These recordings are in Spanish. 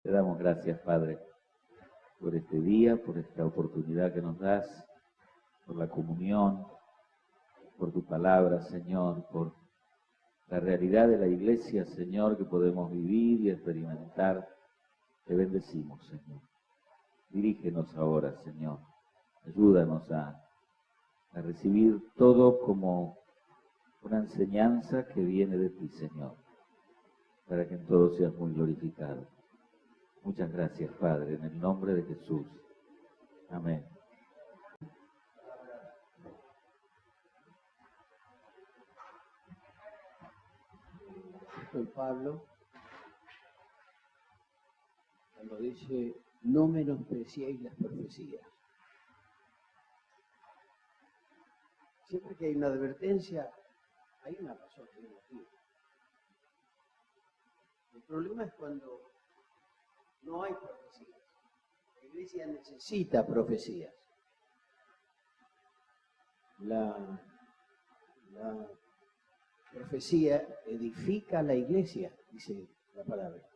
Te damos gracias, Padre, por este día, por esta oportunidad que nos das, por la comunión, por tu palabra, Señor, por la realidad de la iglesia, Señor, que podemos vivir y experimentar. Te bendecimos, Señor. Dirígenos ahora, Señor. Ayúdanos a recibir todo como una enseñanza que viene de ti, Señor, para que en todo seas muy glorificado. Muchas gracias, Padre, en el nombre de Jesús. Amén. Soy Pablo, cuando dice, no menospreciéis las profecías. Siempre que hay una advertencia, hay una razón, hay un motivo. El problema es cuando no hay profecías. La iglesia necesita profecías. La profecía edifica la iglesia, dice la palabra.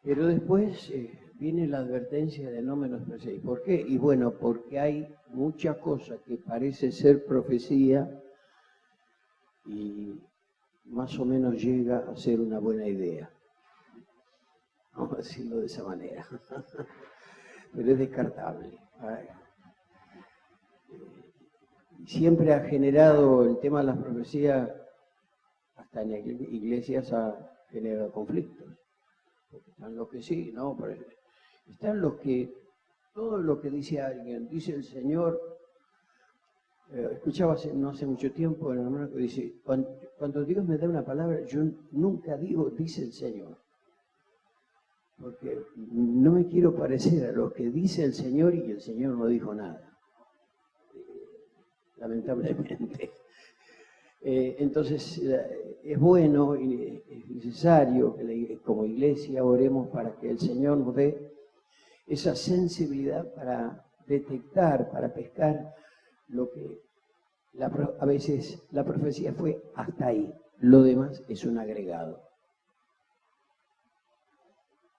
Pero después viene la advertencia de no menospreciar. ¿Por qué? Y bueno, porque hay mucha cosa que parece ser profecía y más o menos llega a ser una buena idea. Vamos a decirlo de esa manera. Pero es descartable. Siempre ha generado el tema de las profecías, hasta en iglesias ha generado conflictos. Porque están los que sí, ¿no? Están los que, todo lo que dice alguien, dice el Señor. Escuchaba no hace mucho tiempo el hermano que dice, cuando Dios me da una palabra, yo nunca digo, dice el Señor. Porque no me quiero parecer a lo que dice el Señor y el Señor no dijo nada. Lamentablemente. Entonces, es bueno y es necesario que como iglesia oremos para que el Señor nos dé esa sensibilidad para detectar, para pescar lo que a veces la profecía fue hasta ahí. Lo demás es un agregado.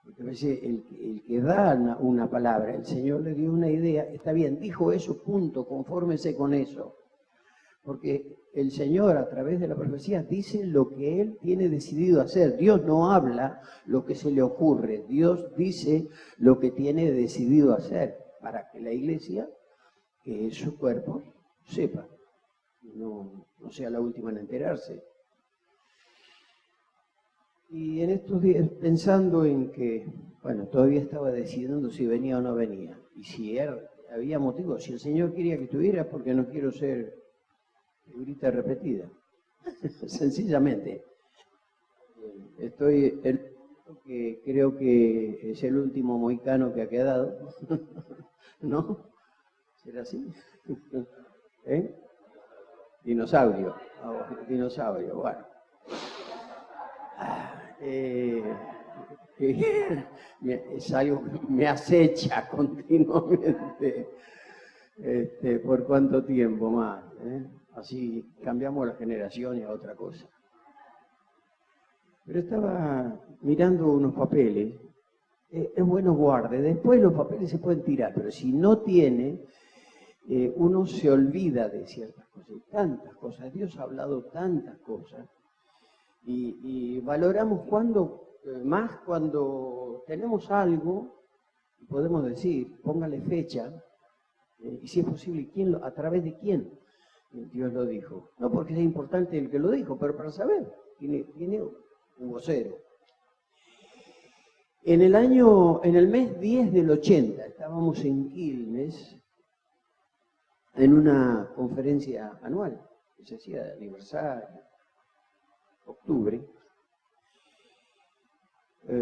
Porque a veces el que da una palabra, el Señor le dio una idea, está bien, dijo eso, punto, confórmese con eso. Porque el Señor a través de la profecía dice lo que Él tiene decidido hacer. Dios no habla lo que se le ocurre. Dios dice lo que tiene decidido hacer para que la iglesia, que es su cuerpo, sepa. No sea la última en enterarse. Y en estos días, pensando en que, bueno, todavía estaba decidiendo si venía o no venía. Y si había motivos, si el Señor quería que estuviera, porque no quiero ser figurita repetida. Sencillamente. Estoy que creo que es el último mohicano que ha quedado. ¿No? ¿Será así? ¿Eh? Dinosaurio. Dinosaurio, bueno. Es algo que me acecha continuamente. ¿Por cuánto tiempo más? Así cambiamos la generación y a otra cosa. Pero estaba mirando unos papeles. Es bueno guarde. Después los papeles se pueden tirar, pero si no tiene, uno se olvida de ciertas cosas. Y tantas cosas. Dios ha hablado tantas cosas. Y valoramos más cuando tenemos algo, podemos decir, póngale fecha, y si es posible, a través de quién Dios lo dijo. No porque sea importante el que lo dijo, pero para saber, tiene un vocero. En el mes 10 del 80, estábamos en Quilmes, en una conferencia anual, que se hacía de aniversario, octubre.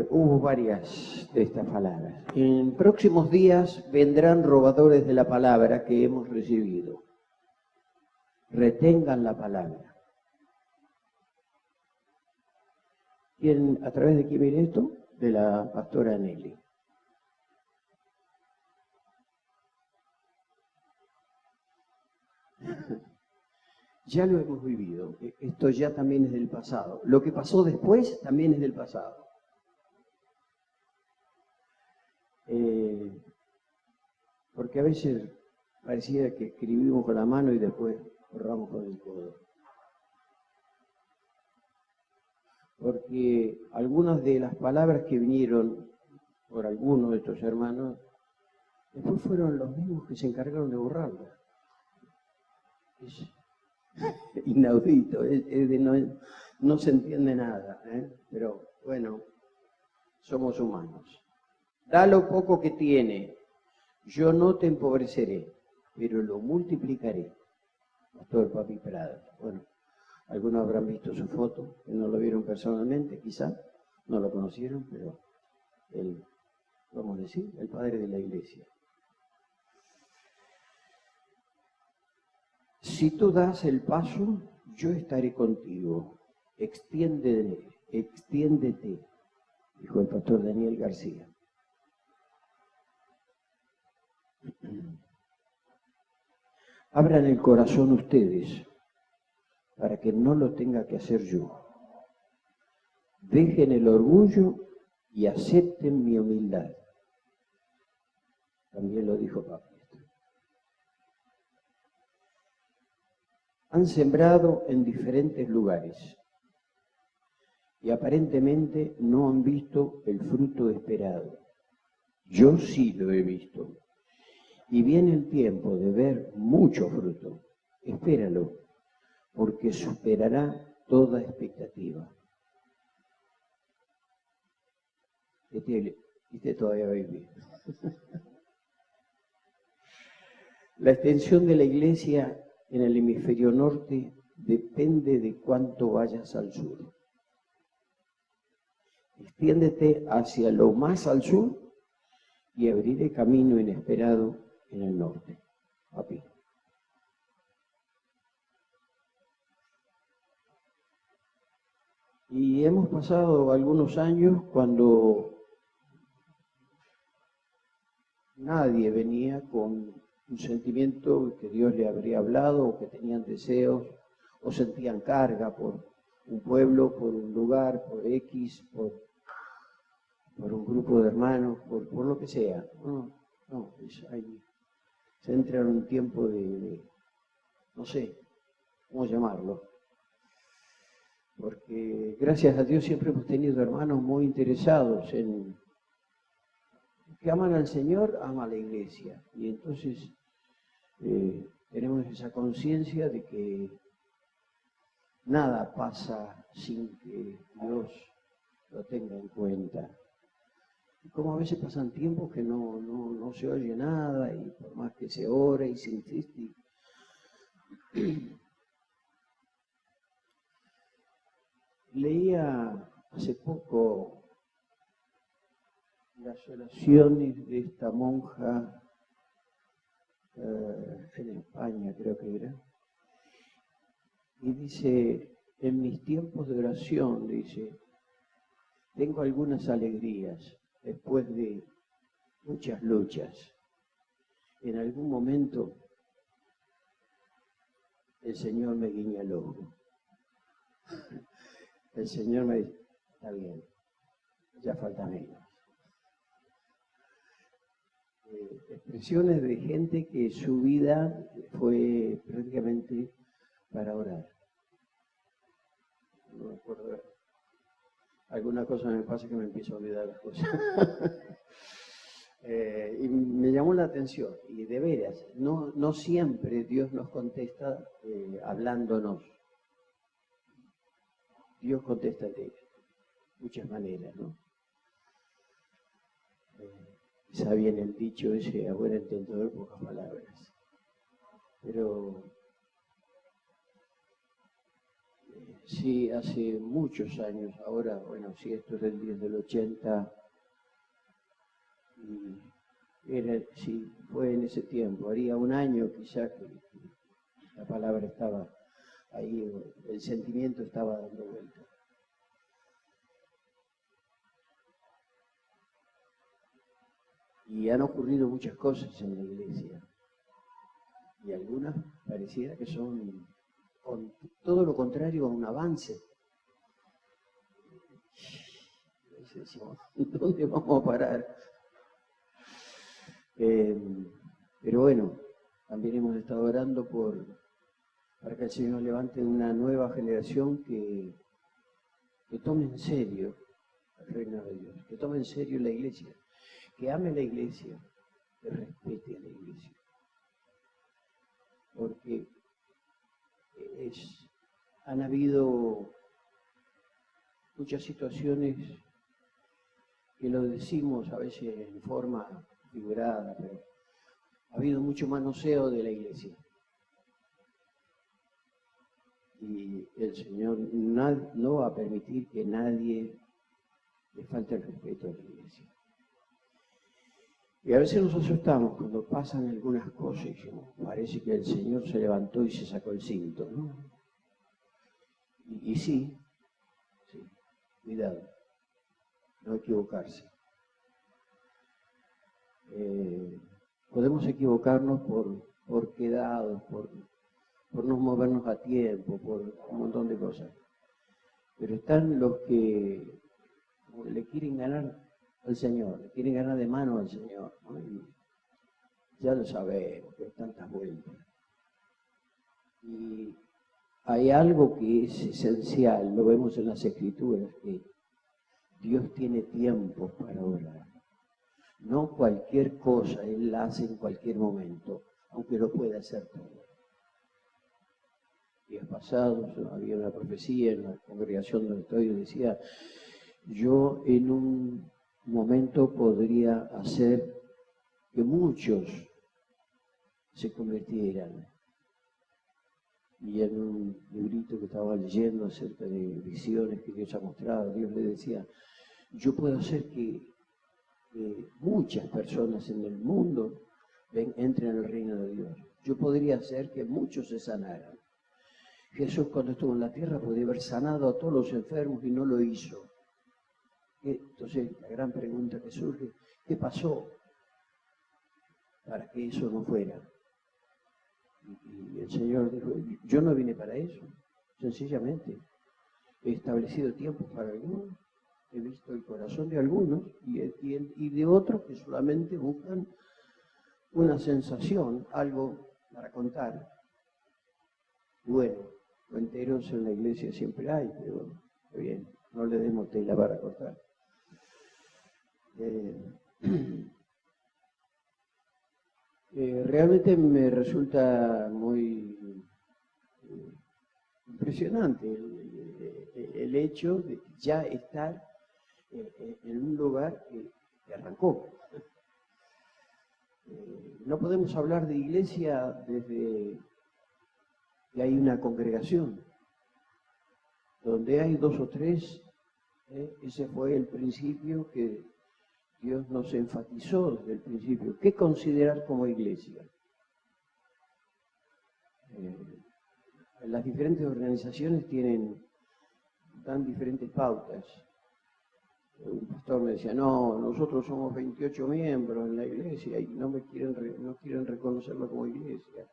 Hubo varias de estas palabras. En próximos días vendrán robadores de la palabra que hemos recibido. Retengan la palabra. ¿A través de quién viene esto? De la pastora Nelly. Ya lo hemos vivido. Esto ya también es del pasado. Lo que pasó después también es del pasado. Porque a veces parecía que escribimos con la mano y después borramos con el codo. Porque algunas de las palabras que vinieron por algunos de estos hermanos, después fueron los mismos que se encargaron de borrarlas. Es inaudito, no se entiende nada, pero bueno, somos humanos. Da lo poco que tiene, yo no te empobreceré, pero lo multiplicaré. Pastor Papi Prada. Bueno, algunos habrán visto su foto, que no lo vieron personalmente, quizá, no lo conocieron, pero él, vamos a decir, el padre de la iglesia. Si tú das el paso, yo estaré contigo. Extiéndete, dijo el pastor Daniel García. Abran el corazón ustedes para que no lo tenga que hacer yo. Dejen el orgullo y acepten mi humildad. También lo dijo Pablo. Han sembrado en diferentes lugares y aparentemente no han visto el fruto esperado. Yo sí lo he visto. Y viene el tiempo de ver mucho fruto. Espéralo, porque superará toda expectativa. Este todavía va a vivir. La extensión de la iglesia en el hemisferio norte depende de cuánto vayas al sur. Extiéndete hacia lo más al sur y abriré camino inesperado en el norte. Papi. Y hemos pasado algunos años cuando nadie venía con un sentimiento que Dios le habría hablado, o que tenían deseos, o sentían carga por un pueblo, por un lugar, por X, por un grupo de hermanos, por lo que sea. No, se entra en un tiempo de no sé cómo llamarlo, porque gracias a Dios siempre hemos tenido hermanos muy interesados en que aman al Señor, aman a la iglesia, y entonces tenemos esa conciencia de que nada pasa sin que Dios lo tenga en cuenta. Y como a veces pasan tiempos que no se oye nada, y por más que se ore y se insiste. Leía hace poco las oraciones de esta monja en España, creo que era, y dice, en mis tiempos de oración, dice, tengo algunas alegrías después de muchas luchas. En algún momento el Señor me guiña el ojo. El Señor me dice, está bien, ya falta menos. Expresiones de gente que su vida fue prácticamente para orar. No me acuerdo. Alguna cosa me pasa que me empiezo a olvidar las cosas. Y me llamó la atención, y de veras, no siempre Dios nos contesta hablándonos. Dios contesta de muchas maneras, ¿no? Quizá viene el dicho ese, a buen entendedor, pocas palabras. Pero sí, hace muchos años, ahora, bueno, si esto es el 10 del 80, sí, fue en ese tiempo, haría un año quizá que la palabra estaba ahí, el sentimiento estaba dando vuelta. Y han ocurrido muchas cosas en la iglesia, y algunas pareciera que son con todo lo contrario a un avance. Y decimos, ¿dónde vamos a parar? Pero bueno, también hemos estado orando para que el Señor levante una nueva generación que tome en serio el reino de Dios, que tome en serio la iglesia, que ame la iglesia, que respete a la iglesia. Porque han habido muchas situaciones que lo decimos a veces en forma figurada, pero ha habido mucho manoseo de la iglesia. Y el Señor no va a permitir que nadie le falte el respeto a la iglesia. Y a veces nos asustamos cuando pasan algunas cosas y decimos, parece que el Señor se levantó y se sacó el cinto, ¿no? Y sí, cuidado, no equivocarse. Podemos equivocarnos por quedados, por no movernos a tiempo, por un montón de cosas. Pero están los que le quieren ganar al Señor, le quieren ganar de mano al Señor, ¿no? Y ya lo sabemos, que hay tantas vueltas. Y hay algo que es esencial, lo vemos en las Escrituras, que Dios tiene tiempo para orar. No cualquier cosa Él la hace en cualquier momento, aunque lo pueda hacer todo. Días pasados había una profecía en la congregación donde estoy, decía, yo en un momento podría hacer que muchos se convirtieran. Y en un librito que estaba leyendo acerca de visiones que Dios ha mostrado, Dios le decía, yo puedo hacer que muchas personas en el mundo entren al reino de Dios. Yo podría hacer que muchos se sanaran. Jesús cuando estuvo en la tierra podía haber sanado a todos los enfermos y no lo hizo. Entonces la gran pregunta que surge, ¿qué pasó para que eso no fuera? Y el Señor dijo, yo no vine para eso, sencillamente. He establecido tiempos para algunos, he visto el corazón de algunos y de otros que solamente buscan una sensación, algo para contar. Bueno, cuenteros en la iglesia siempre hay, pero está bien, no le demos tela para cortar. Realmente me resulta muy impresionante el hecho de ya estar en un lugar que arrancó. No podemos hablar de iglesia desde que hay una congregación. Donde hay 2 o 3, ese fue el principio que Dios nos enfatizó desde el principio. ¿Qué considerar como iglesia? Las diferentes organizaciones dan diferentes pautas. Un pastor me decía, no, nosotros somos 28 miembros en la iglesia y no quieren reconocerlo como iglesia.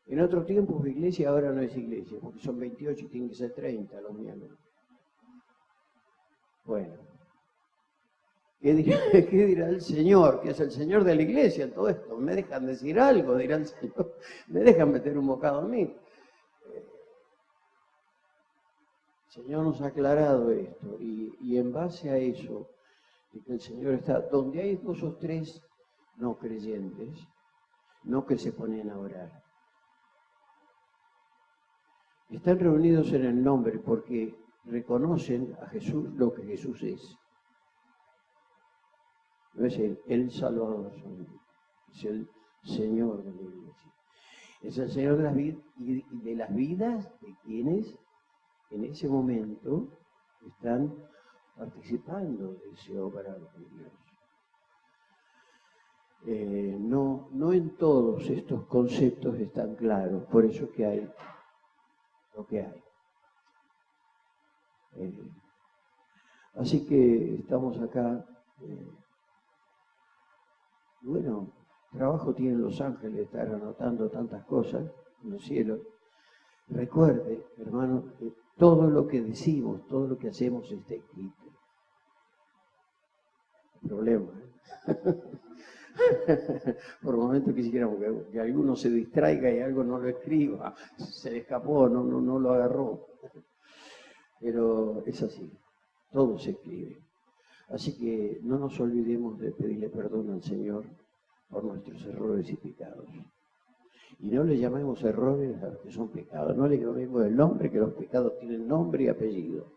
En otro tiempo iglesia ahora no es iglesia, porque son 28 y tienen que ser 30 los miembros. Bueno, ¿qué dirá el Señor? Que es el Señor de la iglesia en todo esto. ¿Me dejan decir algo? Dirá el Señor. ¿Me dejan meter un bocado a mí? El Señor nos ha aclarado esto y en base a eso, de que el Señor está, donde hay 2 o 3 no creyentes, no que se ponen a orar. Están reunidos en el nombre porque reconocen a Jesús lo que Jesús es. No es el Salvador, es el Señor de la iglesia. Es el Señor de las vidas de quienes en ese momento están participando de ese obrar de Dios. No en todos estos conceptos están claros, por eso que hay lo que hay. Así que estamos acá. Bueno, trabajo tienen los ángeles, estar anotando tantas cosas en los cielos. Recuerde, hermano, que todo lo que decimos, todo lo que hacemos está escrito. Problema, Por momentos quisiéramos que alguno se distraiga y algo no lo escriba, se le escapó, no lo agarró. Pero es así, todo se escribe. Así que no nos olvidemos de pedirle perdón al Señor por nuestros errores y pecados. Y no le llamemos errores a los que son pecados, no le llamemos el nombre, que los pecados tienen nombre y apellido.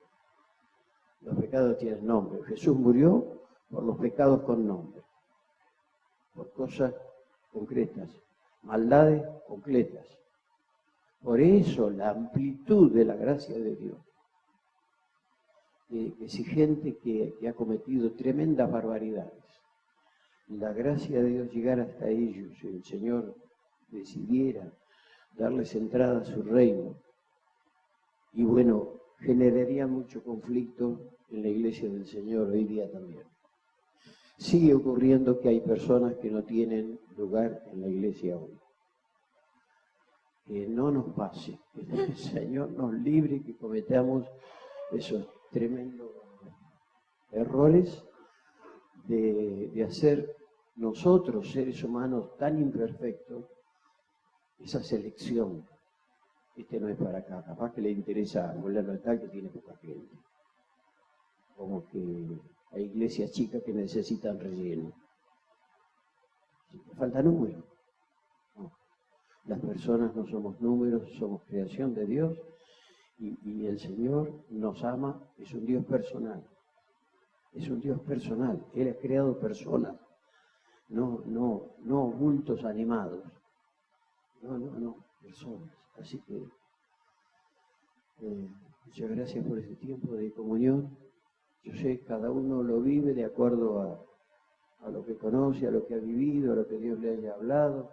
Los pecados tienen nombre. Jesús murió por los pecados con nombre, por cosas concretas, maldades concretas. Por eso la amplitud de la gracia de Dios. Que si gente que ha cometido tremendas barbaridades, la gracia de Dios llegara hasta ellos, y el Señor decidiera darles entrada a su reino, y bueno, generaría mucho conflicto en la iglesia del Señor hoy día también. Sigue ocurriendo que hay personas que no tienen lugar en la iglesia hoy. Que no nos pase, que el Señor nos libre que cometamos esos tremendos errores de hacer nosotros, seres humanos tan imperfectos, esa selección. Este no es para acá, capaz que le interesa volverlo a tal que tiene poca gente. Como que hay iglesias chicas que necesitan relleno. Falta número. No. Las personas no somos números, somos creación de Dios y el Señor nos ama, es un Dios personal. Es un Dios personal. Él ha creado personas, no bultos animados. No, personas. Así que muchas gracias por este tiempo de comunión. Yo sé que cada uno lo vive de acuerdo a lo que conoce, a lo que ha vivido, a lo que Dios le haya hablado,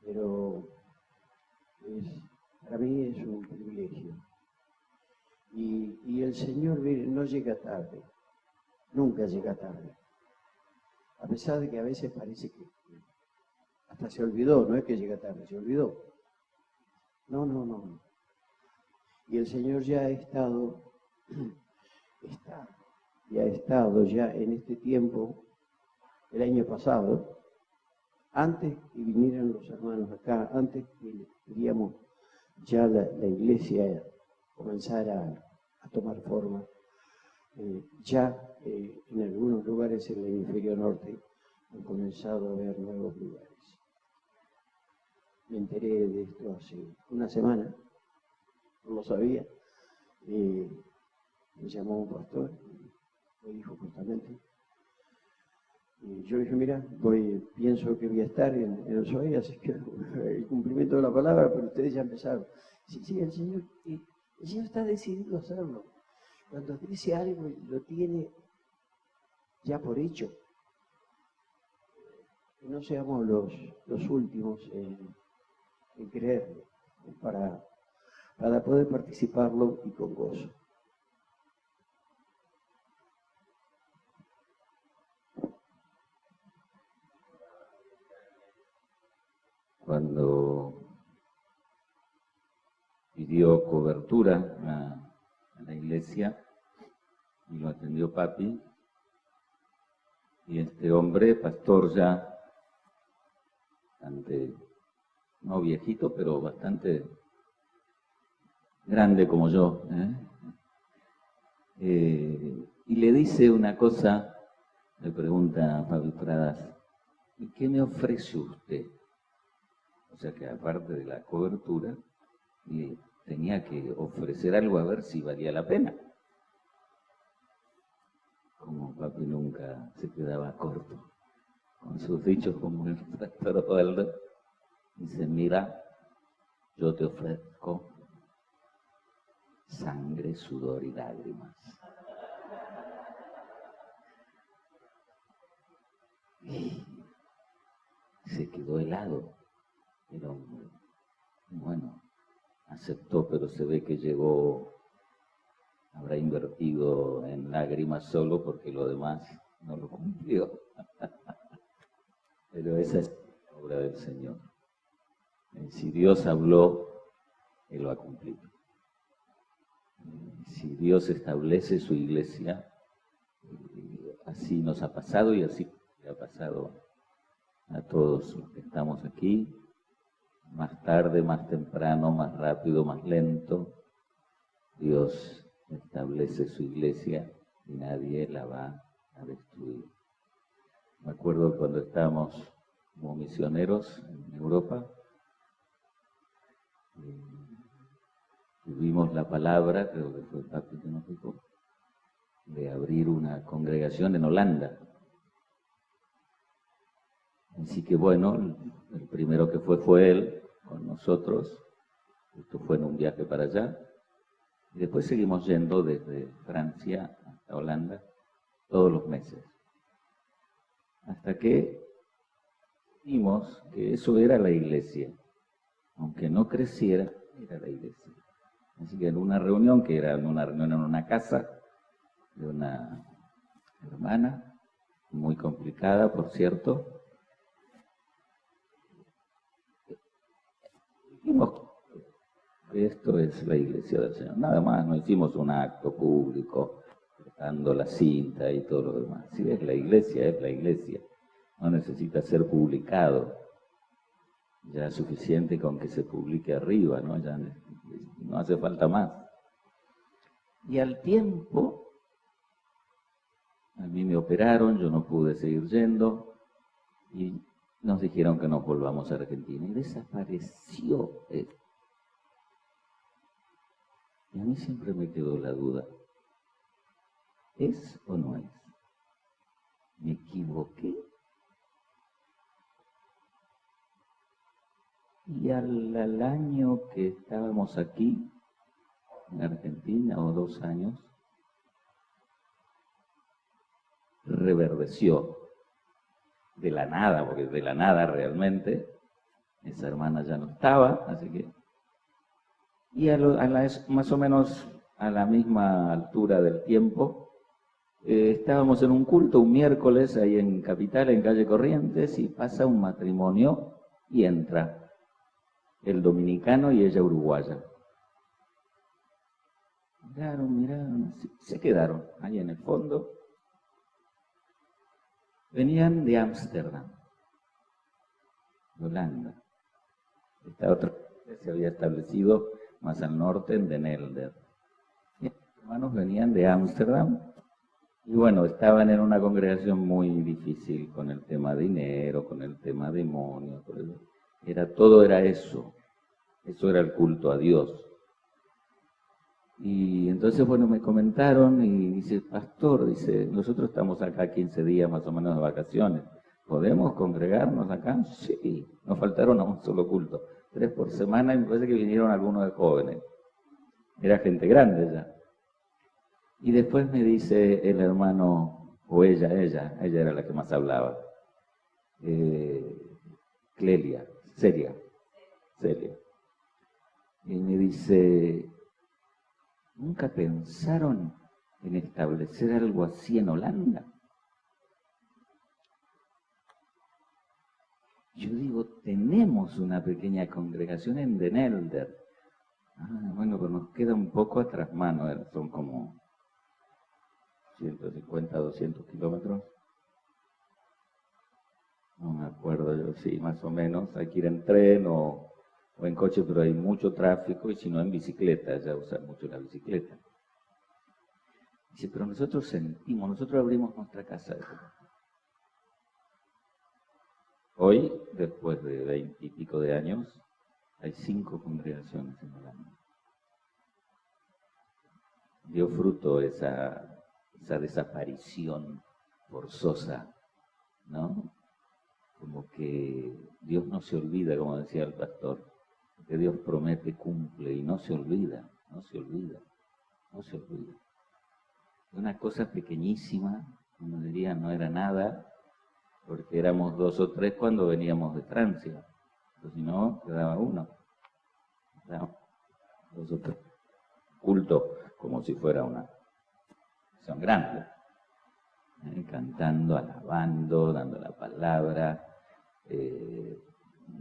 pero para mí es un privilegio. Y el Señor, mire, no llega tarde, nunca llega tarde, a pesar de que a veces parece que hasta se olvidó, no es que llega tarde, se olvidó. No. Y el Señor ya ha estado ya en este tiempo, el año pasado, antes que vinieran los hermanos acá, antes que queríamos ya la iglesia comenzara a tomar forma, en algunos lugares en el hemisferio norte han comenzado a haber nuevos lugares. Me enteré de esto hace una semana, no lo sabía. Me llamó un pastor, me dijo justamente. Y yo dije, mira, pienso que voy a estar en Ushuaia, así que el cumplimiento de la palabra, pero ustedes ya empezaron. Sí, el Señor está decidido a hacerlo. Cuando dice algo, lo tiene ya por hecho. Que no seamos los últimos en creerlo, para poder participarlo y con gozo. Cuando pidió cobertura a la iglesia y lo atendió papi, y este hombre, pastor ya, bastante, no viejito, pero bastante grande como yo, y le dice una cosa, le pregunta a Pablo Pradas, ¿y qué me ofrece usted? O sea que aparte de la cobertura, tenía que ofrecer algo a ver si valía la pena. Como papi nunca se quedaba corto con sus dichos, como el pastor Osvaldo, dice, mira, yo te ofrezco sangre, sudor y lágrimas. Y se quedó helado el hombre. Bueno, aceptó, pero se ve que habrá invertido en lágrimas solo porque lo demás no lo cumplió. Pero esa es la obra del Señor. Si Dios habló Él va a cumplir. Si Dios establece su iglesia, así nos ha pasado y así le ha pasado a todos los que estamos aquí, más tarde, más temprano, más rápido, más lento, Dios establece su iglesia y nadie la va a destruir. Me acuerdo cuando estábamos como misioneros en Europa, tuvimos la palabra, creo que fue Papi que nos dijo, de abrir una congregación en Holanda. Así que bueno, el primero que fue él con nosotros. Esto fue en un viaje para allá. Y después seguimos yendo desde Francia hasta Holanda todos los meses. Hasta que vimos que eso era la iglesia. Aunque no creciera, era la iglesia. Así que en una reunión, que era una reunión en una casa de una hermana, muy complicada, por cierto, dijimos que esto es la iglesia del Señor. Nada más, no hicimos un acto público, dando la cinta y todo lo demás. Si es la iglesia, no necesita ser publicado. Ya es suficiente con que se publique arriba, ¿no? Ya no hace falta más. Y al tiempo, a mí me operaron, yo no pude seguir yendo, y nos dijeron que nos volvamos a Argentina. Y desapareció esto. Y a mí siempre me quedó la duda, ¿es o no es? ¿Me equivoqué? Y al año que estábamos aquí, en Argentina, o 2 años, reverdeció de la nada, porque de la nada realmente, esa hermana ya no estaba, así que... Y más o menos a la misma altura del tiempo, estábamos en un culto un miércoles ahí en Capital, en calle Corrientes, y pasa un matrimonio y entra el dominicano y ella uruguaya. Miraron, se quedaron ahí en el fondo. Venían de Ámsterdam, de Holanda. Esta otra se había establecido más al norte, en Den Helder. Y los hermanos venían de Ámsterdam y bueno, estaban en una congregación muy difícil con el tema de dinero, con el tema de demonios. Todo era eso. Eso era el culto a Dios. Y entonces, bueno, me comentaron y dice, pastor, dice, nosotros estamos acá 15 días más o menos de vacaciones. ¿Podemos congregarnos acá? Sí, nos faltaron a un solo culto. 3 por semana y me parece que vinieron algunos de jóvenes. Era gente grande ya. Y después me dice el hermano, o ella era la que más hablaba. Celia. Y me dice, ¿nunca pensaron en establecer algo así en Holanda? Yo digo, tenemos una pequeña congregación en Den Helder. Bueno, pero nos queda un poco atrás mano, son como 150, 200 kilómetros. No me acuerdo yo, sí, más o menos. Hay que ir en tren o en coche, pero hay mucho tráfico, y si no en bicicleta, ya usan mucho la bicicleta. Dice, pero nosotros abrimos nuestra casa. Hoy, después de 20 y pico de años, hay 5 congregaciones en Holanda. Dio fruto esa desaparición forzosa, ¿no? Como que Dios no se olvida, como decía el pastor, que Dios promete, cumple, y no se olvida. Una cosa pequeñísima, uno diría no era nada, porque éramos 2 o 3 cuando veníamos de Francia, pero si no, quedaba uno. Quedaba 2 o 3. Culto, como si fuera una acción grande. Cantando, alabando, dando la palabra,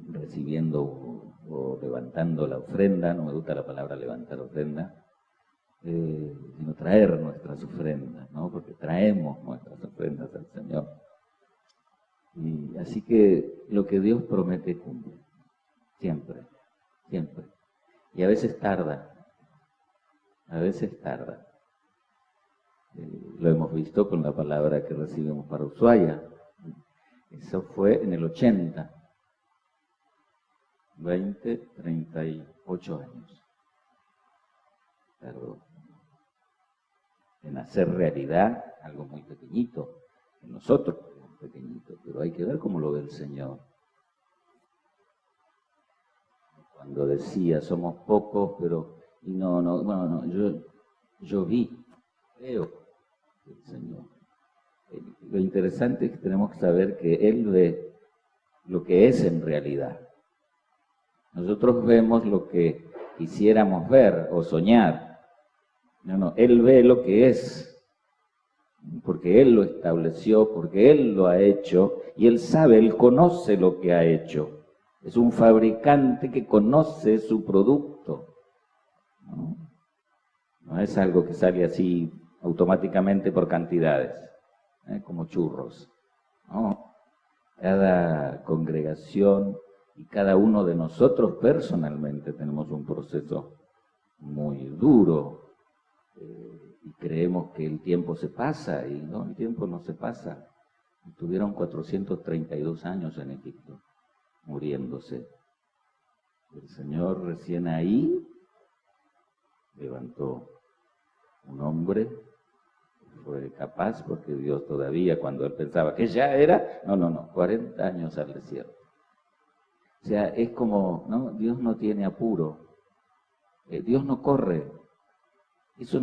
recibiendo o levantando la ofrenda, no me gusta la palabra levantar ofrenda, sino traer nuestras ofrendas, ¿no? Porque traemos nuestras ofrendas al Señor. Y así que lo que Dios promete cumple, siempre, siempre. Y a veces tarda, lo hemos visto con la palabra que recibimos para Ushuaia. Eso fue en el 80, 38 años. Tardó en hacer realidad algo muy pequeñito, en nosotros pequeñito, pero hay que ver cómo lo ve el Señor. Cuando decía, somos pocos, pero, y bueno, yo creo que el Señor. Lo interesante es que tenemos que saber que Él ve lo que es en realidad. Nosotros vemos lo que quisiéramos ver o soñar. No, Él ve lo que es, porque Él lo estableció, porque Él lo ha hecho, y Él sabe, Él conoce lo que ha hecho. Es un fabricante que conoce su producto. No es algo que sale así automáticamente por cantidades, como churros. No. Cada congregación y cada uno de nosotros personalmente tenemos un proceso muy duro y creemos que el tiempo se pasa y no, el tiempo no se pasa. Estuvieron 432 años en Egipto muriéndose. El Señor recién ahí levantó un hombre, fue capaz, porque Dios todavía, cuando él pensaba que ya era, 40 años al desierto. O sea, es como, ¿no? Dios no tiene apuro, Dios no corre. Eso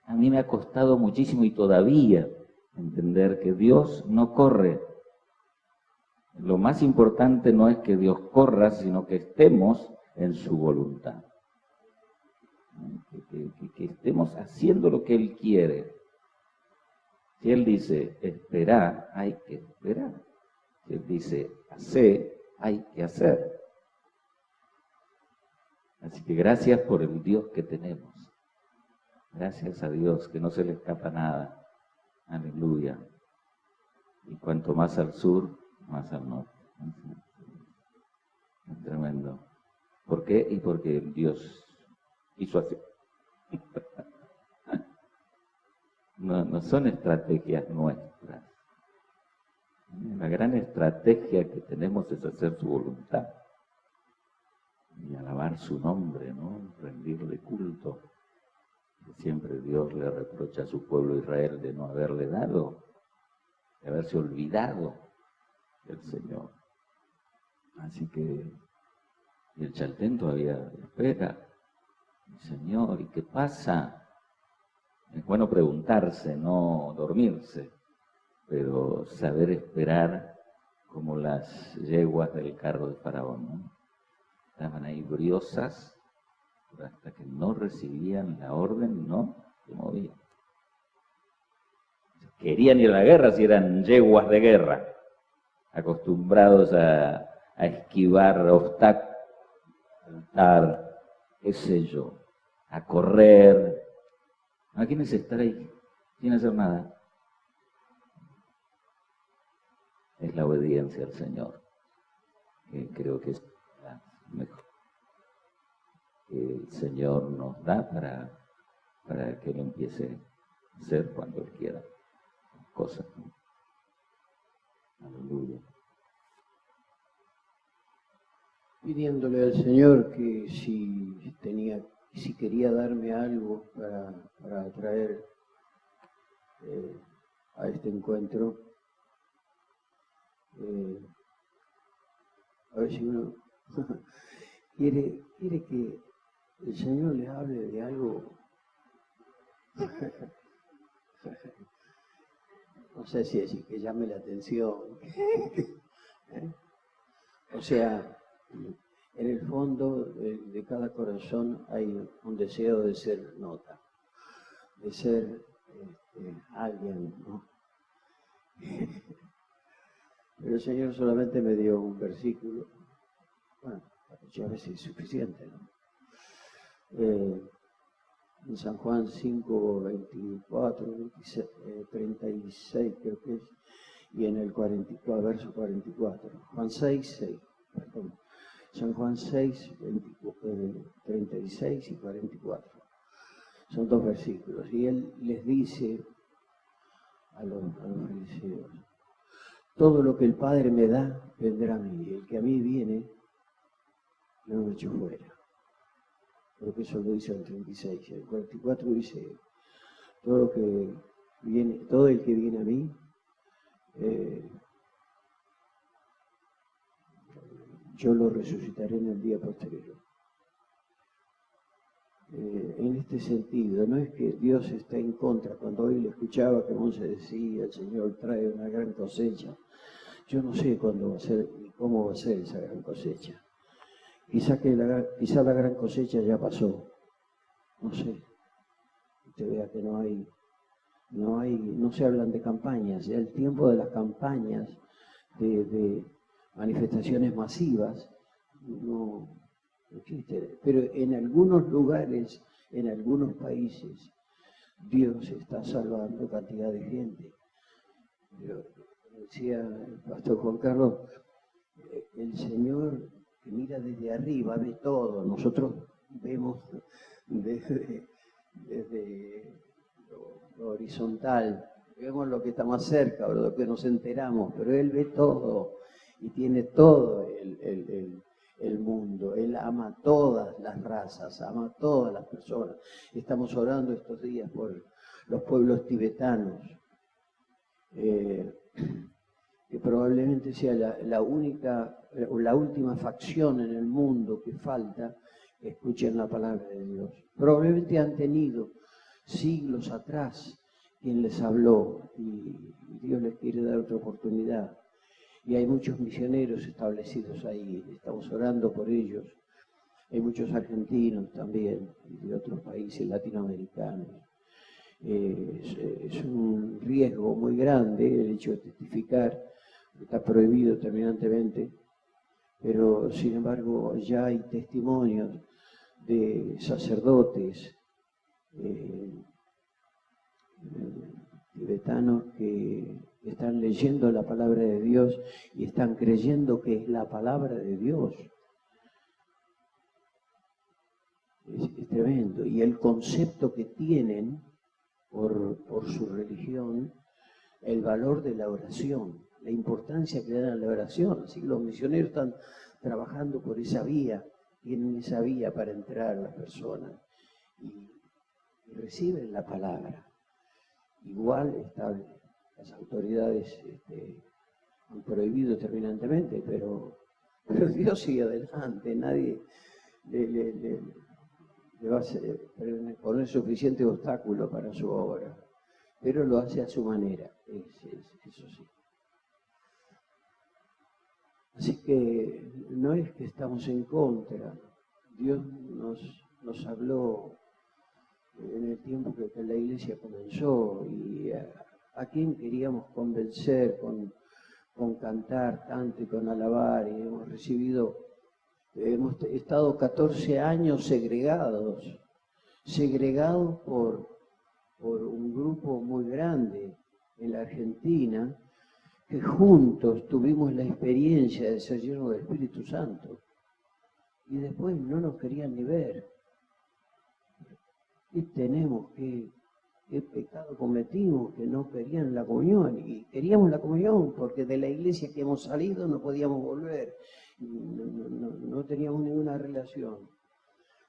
a mí me ha costado muchísimo y todavía entender que Dios no corre. Lo más importante no es que Dios corra, sino que estemos en su voluntad. Que estemos haciendo lo que Él quiere. Si Él dice, espera, hay que esperar. Si Él dice, hace, hay que hacer. Así que gracias por el Dios que tenemos. Gracias a Dios, que no se le escapa nada. Aleluya. Y cuanto más al sur, más al norte. Es tremendo. ¿Por qué? Y porque Dios hizo así. No son estrategias nuestras. La gran estrategia que tenemos es hacer su voluntad y alabar su nombre, ¿no? Rendirle culto. Siempre Dios le reprocha a su pueblo Israel de no haberle dado, de haberse olvidado del Señor. Así que el chaltén todavía espera. Señor, ¿y qué pasa? Es bueno preguntarse, no dormirse, pero saber esperar como las yeguas del carro de Faraón, ¿no? Estaban ahí briosas, pero hasta que no recibían la orden, no se movían. Querían ir a la guerra si eran yeguas de guerra, acostumbrados a esquivar obstáculos, saltar, qué sé yo, a correr. ¿A quién es estar ahí sin hacer nada? Es la obediencia al Señor, que creo que es la mejor que el Señor nos da para que Él empiece a hacer cuando Él quiera cosas. Aleluya. Pidiéndole al Señor que si quería darme algo para traer a este encuentro, a ver si uno quiere que el Señor le hable de algo. No sé si decir que llame la atención. O sea, en el fondo de cada corazón hay un deseo de ser nota, de ser alguien, ¿no? Pero el Señor solamente me dio un versículo Bueno, ya a veces es suficiente, ¿no? En San Juan 5, 24, 26, 36 creo que es, y en el 44, verso 44. Juan 6, 6, perdón. San Juan 6, 36 y 44. Son dos versículos. Y él les dice a los fariseos: todo lo que el Padre me da, vendrá a mí. Y el que a mí viene, no lo echo fuera. Creo que eso lo dice el 36. El 44 dice: todo lo que viene, todo el que viene a mí, yo lo resucitaré en el día posterior. En este sentido, no es que Dios está en contra. Cuando hoy le escuchaba que Monse decía: el Señor trae una gran cosecha. Yo no sé cuándo va a ser y cómo va a ser esa gran cosecha. Quizá la gran cosecha ya pasó. No sé. Usted vea que no se hablan de campañas. Ya el tiempo de las campañas, de manifestaciones masivas, no existe. Pero en algunos lugares, en algunos países, Dios está salvando cantidad de gente. Pero, decía el pastor Juan Carlos, el Señor que mira desde arriba ve todo. Nosotros vemos desde lo horizontal, vemos lo que está más cerca, o lo que nos enteramos, pero Él ve todo y tiene todo el mundo. Él ama todas las razas, ama todas las personas. Estamos orando estos días por los pueblos tibetanos, que probablemente sea la única o la última facción en el mundo que falta que escuchen la palabra de Dios. Probablemente han tenido siglos atrás quien les habló y Dios les quiere dar otra oportunidad. Y hay muchos misioneros establecidos ahí, estamos orando por ellos. Hay muchos argentinos también y de otros países latinoamericanos. Es un riesgo muy grande el hecho de testificar, está prohibido terminantemente, pero sin embargo ya hay testimonios de sacerdotes tibetanos que están leyendo la palabra de Dios y están creyendo que es la palabra de Dios. Es tremendo. Y el concepto que tienen por su religión, el valor de la oración, la importancia que dan a la oración. Así que los misioneros están trabajando por esa vía, tienen esa vía para entrar a las personas y reciben la palabra. Igual las autoridades han prohibido terminantemente, pero Dios sigue adelante, nadie le va a poner suficiente obstáculo para su obra, pero lo hace a su manera, eso sí. Así que no es que estamos en contra, Dios nos habló en el tiempo que la iglesia comenzó y a quién queríamos convencer con cantar tanto y con alabar, y hemos estado 14 años segregados por un grupo muy grande en la Argentina, que juntos tuvimos la experiencia de ser llenos del Espíritu Santo y después no nos querían ni ver. ¿Qué tenemos? ¿Qué pecado cometimos? Que no querían la comunión. Y queríamos la comunión porque de la iglesia que hemos salido no podíamos volver. No teníamos ninguna relación.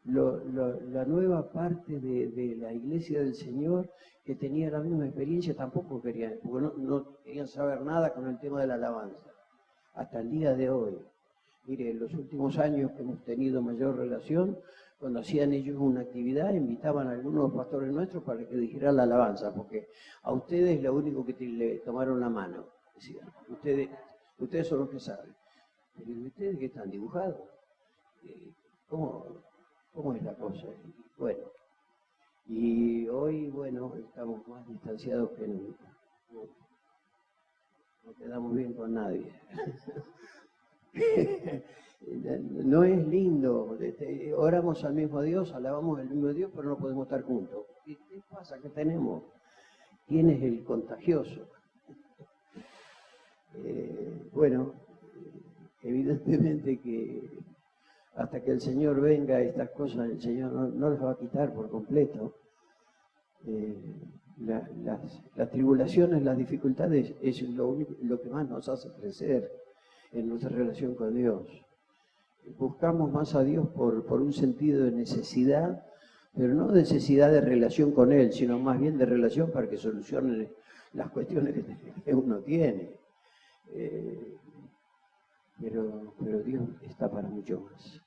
La nueva parte de la iglesia del Señor que tenía la misma experiencia tampoco querían, porque no querían saber nada con el tema de la alabanza. Hasta el día de hoy. Mire, en los últimos años que hemos tenido mayor relación, cuando hacían ellos una actividad, invitaban a algunos pastores nuestros para que dijeran la alabanza, porque a ustedes lo único que le tomaron la mano, decían, ustedes son los que saben. Pero ustedes que están dibujados, ¿cómo es la cosa? Bueno, y hoy, bueno, estamos más distanciados que nunca. No quedamos bien con nadie. No es lindo. Oramos al mismo Dios, alabamos al mismo Dios, pero no podemos estar juntos. ¿Qué pasa? ¿Qué tenemos? ¿Quién es el contagioso? Bueno, evidentemente que hasta que el Señor venga, estas cosas el Señor no las va a quitar por completo. Las tribulaciones, las dificultades es lo que más nos hace crecer en nuestra relación con Dios. Buscamos más a Dios por un sentido de necesidad, pero no necesidad de relación con Él, sino más bien de relación para que solucione las cuestiones que uno tiene. Pero Dios está para mucho más.